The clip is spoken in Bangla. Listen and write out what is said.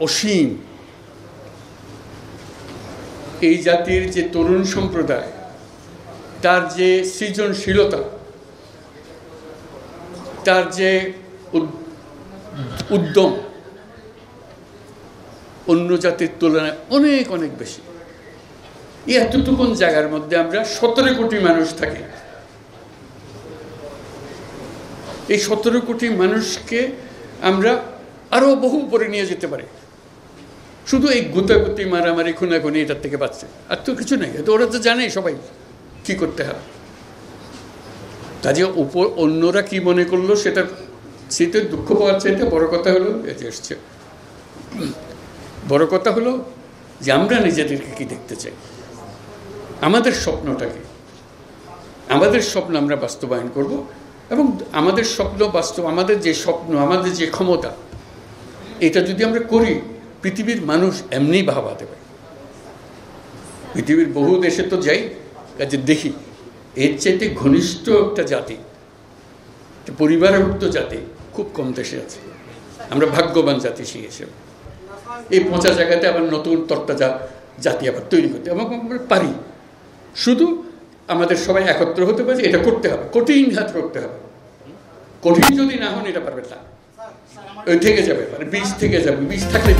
অসীম। এই জাতির যে তরুণ সম্প্রদায়, তার যে সৃজনশীলতা, তার যে উদ্যম অন্য জাতির তুলনায় অনেক অনেক বেশি। এই এতটুকুন জায়গার মধ্যে আমরা 17 কোটি মানুষ থাকি। এই 17 কোটি মানুষকে আমরা আরো বহু উপরে নিয়ে যেতে পারি, শুধু এই গুতাগুতি মারামারি খুনাখুনি এটার থেকে বাঁচছে, আর তো কিছু নেই। ওরা তো জানে সবাই কি করতে হবে। কাজে উপর অন্যরা কি মনে করলো সেটা দুঃখ পাওয়ার চাইতে বড় কথা হলো এসছে, বড় কথা হলো যে আমরা নিজেদেরকে কি দেখতে চাই, আমাদের স্বপ্নটাকে, আমাদের স্বপ্ন আমরা বাস্তবায়ন করব। এবং আমাদের স্বপ্ন আমাদের যে স্বপ্ন, আমাদের যে ক্ষমতা, এটা যদি আমরা করি, পৃথিবীর মানুষ এমনি ভাবা দেবে। পৃথিবীর বহু দেশে তো যাই, কাজে দেখি এর চাইতে ঘনিষ্ঠ একটা জাতি, পরিবারভুক্ত জাতি খুব কম দেশে আছে। আমরা ভাগ্যবান জাতি সেই হিসেবে। এই পচা জায়গাতে আবার নতুন তরতাজা জাতি আবার তৈরি করতে আমরা পারি। শুধু আমাদের সবাই একত্র হতে পারে, এটা করতে হবে, কঠিন হাত করতে হবে। কঠিন যদি না হন এটা পারবে না, ওই থেকে যাবে, মানে বীজ থেকে যাবে, বীজ থাকলে